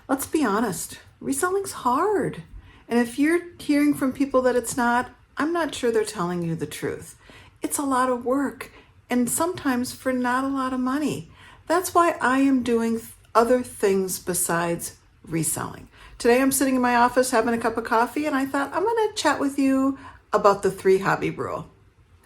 Let's be honest, reselling's hard. And if you're hearing from people that it's not, I'm not sure they're telling you the truth. It's a lot of work and sometimes for not a lot of money. That's why I am doing other things besides reselling. Today I'm sitting in my office having a cup of coffee and I thought I'm going to chat with you about the 3 hobby rule.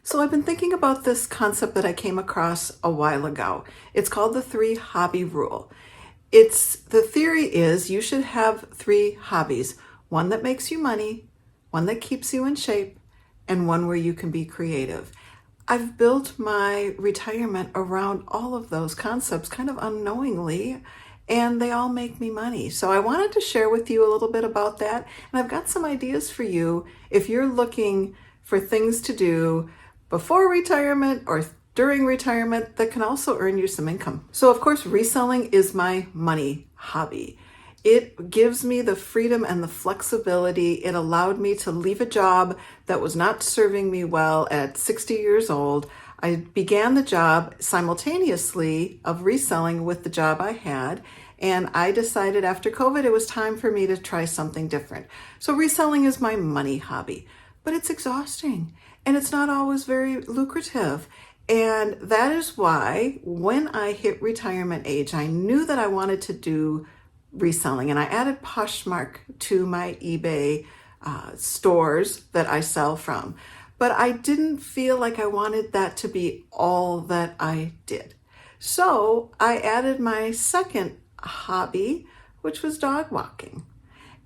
So I've been thinking about this concept that I came across a while ago. It's called the 3 hobby rule. The theory is you should have 3 hobbies, one that makes you money, one that keeps you in shape, and one where you can be creative. I've built my retirement around all of those concepts kind of unknowingly, and they all make me money. So I wanted to share with you a little bit about that. And I've got some ideas for you if you're looking for things to do before retirement or during retirement that can also earn you some income. So of course, reselling is my money hobby. It gives me the freedom and the flexibility. It allowed me to leave a job that was not serving me well at 60 years old. I began the job simultaneously of reselling with the job I had, and I decided after COVID it was time for me to try something different. So reselling is my money hobby, but it's exhausting and it's not always very lucrative. And that is why when I hit retirement age, I knew that I wanted to do reselling, and I added Poshmark to my eBay stores that I sell from. But I didn't feel like I wanted that to be all that I did. So I added my second hobby, which was dog walking.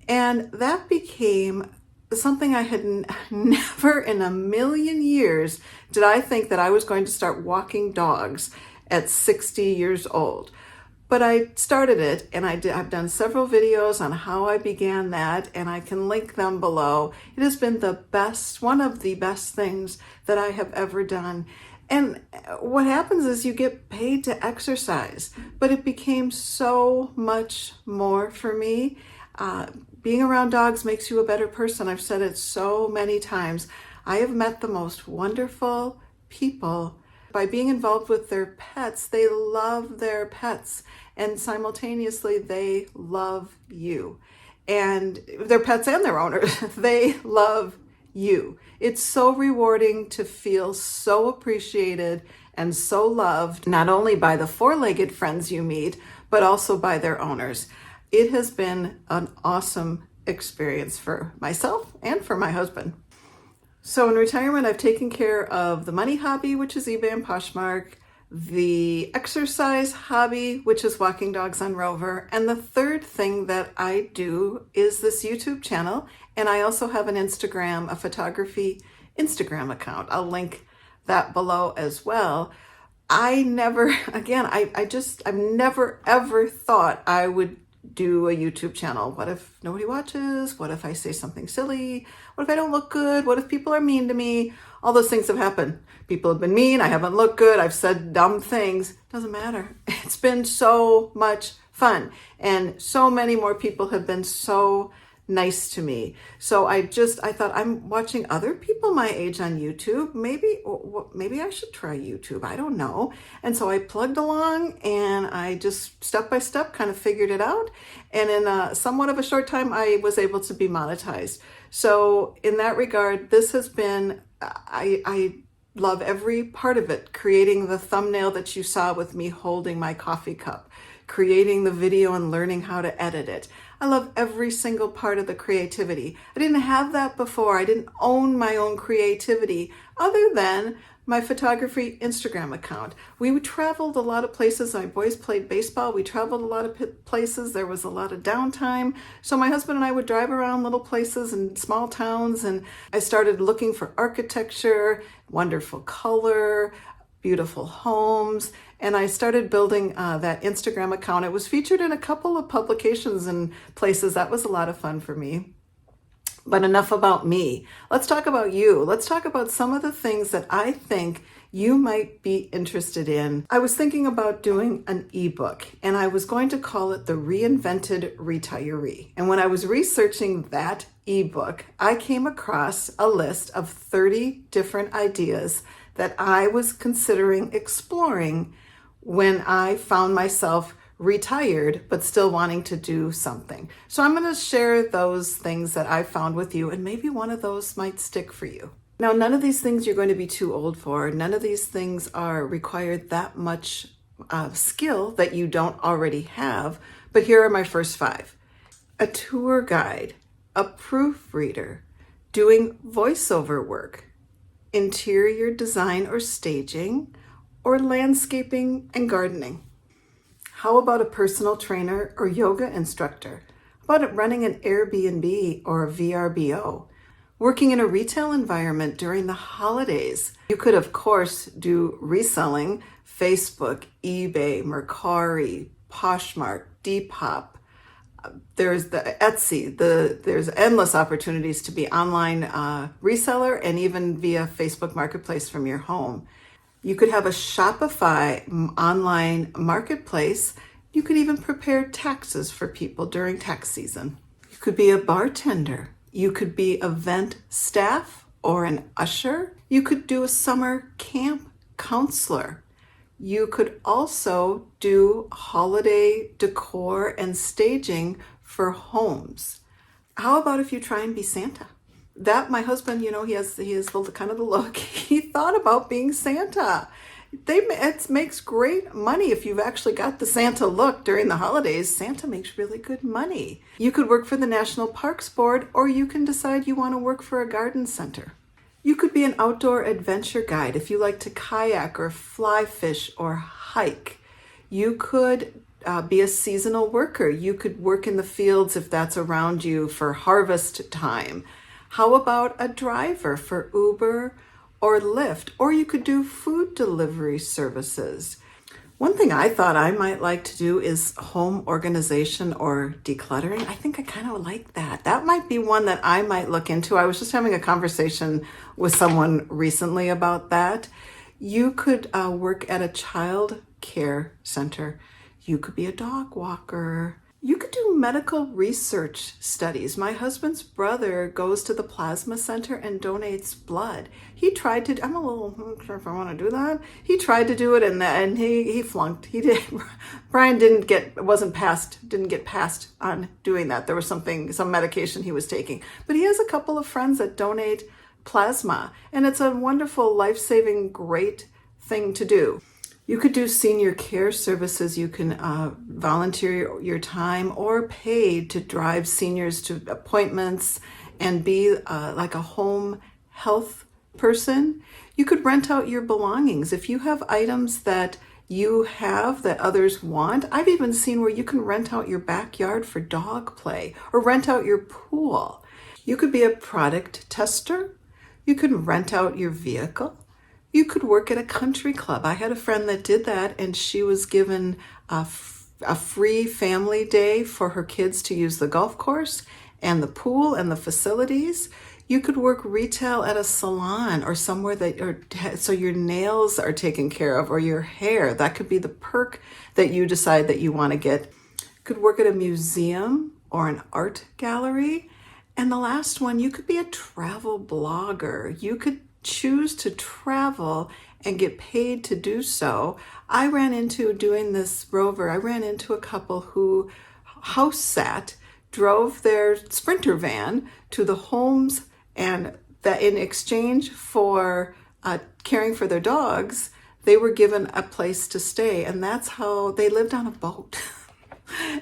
And that became something I had never in a million years did I think that I was going to start walking dogs at 60 years old. But I started it, and I've done several videos on how I began that, and I can link them below. It has been one of the best things that I have ever done. And what happens is you get paid to exercise, but it became so much more for me. Being around dogs makes you a better person. I've said it so many times. I have met the most wonderful people. By being involved with their pets, they love their pets, and simultaneously they love you. And their pets and their owners, they love you. It's so rewarding to feel so appreciated and so loved, not only by the 4-legged friends you meet, but also by their owners. It has been an awesome experience for myself and for my husband. So in retirement, I've taken care of the money hobby, which is eBay and Poshmark, the exercise hobby, which is walking dogs on Rover, and the third thing that I do is this YouTube channel, and I also have an a photography Instagram account. I'll link that below as well. I've never ever thought I would do a YouTube channel. What if nobody watches? What if I say something silly? What if I don't look good? What if people are mean to me? All those things have happened. People have been mean. I haven't looked good. I've said dumb things. Doesn't matter. It's been so much fun. And so many more people have been so nice to me. So I thought, I'm watching other people my age on YouTube. Maybe I should try YouTube. I don't know. And so I plugged along, and I just step by step kind of figured it out. And in somewhat of a short time, I was able to be monetized. So in that regard, this has been, I love every part of it. Creating the thumbnail that you saw with me holding my coffee cup, creating the video and learning how to edit it. I love every single part of the creativity. I didn't have that before. I didn't own my own creativity other than my photography Instagram account. We traveled a lot of places. My boys played baseball. We traveled a lot of places. There was a lot of downtime. So my husband and I would drive around little places and small towns, and I started looking for architecture, wonderful color, beautiful homes, and I started building that Instagram account. It was featured in a couple of publications and places. That was a lot of fun for me. But enough about me. Let's talk about you. Let's talk about some of the things that I think you might be interested in. I was thinking about doing an ebook, and I was going to call it The Reinvented Retiree. And when I was researching that ebook, I came across a list of 30 different ideas that I was considering exploring when I found myself retired, but still wanting to do something. So I'm going to share those things that I found with you, and maybe one of those might stick for you. Now, none of these things you're going to be too old for. None of these things are required that much skill that you don't already have. But here are my first 5. A tour guide, a proofreader, doing voiceover work, interior design or staging, or landscaping and gardening. How about a personal trainer or yoga instructor? How about running an Airbnb or a VRBO? Working in a retail environment during the holidays. You could, of course, do reselling, Facebook, eBay, Mercari, Poshmark, Depop. There's the Etsy. There's endless opportunities to be online reseller and even via Facebook Marketplace from your home. You could have a Shopify online marketplace. You could even prepare taxes for people during tax season. You could be a bartender. You could be event staff or an usher. You could do a summer camp counselor. You could also do holiday decor and staging for homes. How about if you try and be Santa? That my husband, he has the kind of the look. He thought about being Santa. It makes great money if you've actually got the Santa look during the holidays. Santa makes really good money. You could work for the National Parks Board, or you can decide you want to work for a garden center. You could be an outdoor adventure guide if you like to kayak or fly fish or hike. You could be a seasonal worker. You could work in the fields if that's around you for harvest time. How about a driver for Uber or Lyft? Or you could do food delivery services. One thing I thought I might like to do is home organization or decluttering. I think I kind of like that. That might be one that I might look into. I was just having a conversation with someone recently about that. You could work at a child care center. You could be a dog walker. You could do medical research studies. My husband's brother goes to the plasma center and donates blood. He tried to, I'm a little not sure if I want to do that. He tried to do it and he flunked. He did. Brian didn't get passed on doing that. There was some medication he was taking. But he has a couple of friends that donate plasma, and it's a wonderful, life-saving, great thing to do. You could do senior care services. You can volunteer your time or pay to drive seniors to appointments and be like a home health person. You could rent out your belongings. If you have items that you have that others want, I've even seen where you can rent out your backyard for dog play or rent out your pool. You could be a product tester. You could rent out your vehicle. You could work at a country club. I had a friend that did that, and she was given a free family day for her kids to use the golf course and the pool and the facilities. You could work retail at a salon or somewhere so your nails are taken care of, or your hair. That could be the perk that you decide that you want to get. You could work at a museum or an art gallery. And the last one, you could be a travel blogger. You could choose to travel and get paid to do so. I ran into a couple who house sat, drove their Sprinter van to the homes, and that in exchange for caring for their dogs, they were given a place to stay. And that's how they lived on a boat.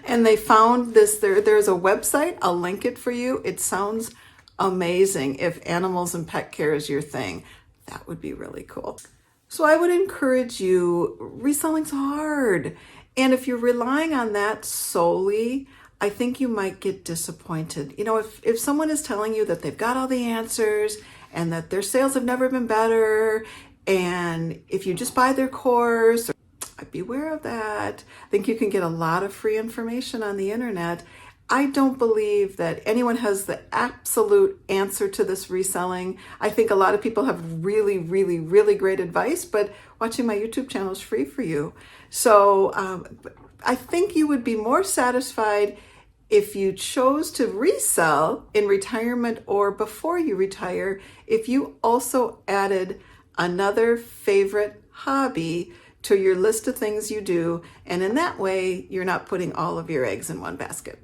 And they found this, there's a website, I'll link it for you. It sounds amazing. If animals and pet care is your thing, that would be really cool. So I would encourage you, reselling's hard. And if you're relying on that solely, I think you might get disappointed. If someone is telling you that they've got all the answers and that their sales have never been better, and if you just buy their course, I'd beware of that. I think you can get a lot of free information on the internet. I don't believe that anyone has the absolute answer to this reselling. I think a lot of people have really, really, really great advice, but watching my YouTube channel is free for you. So I think you would be more satisfied if you chose to resell in retirement or before you retire, if you also added another favorite hobby to your list of things you do. And in that way, you're not putting all of your eggs in one basket.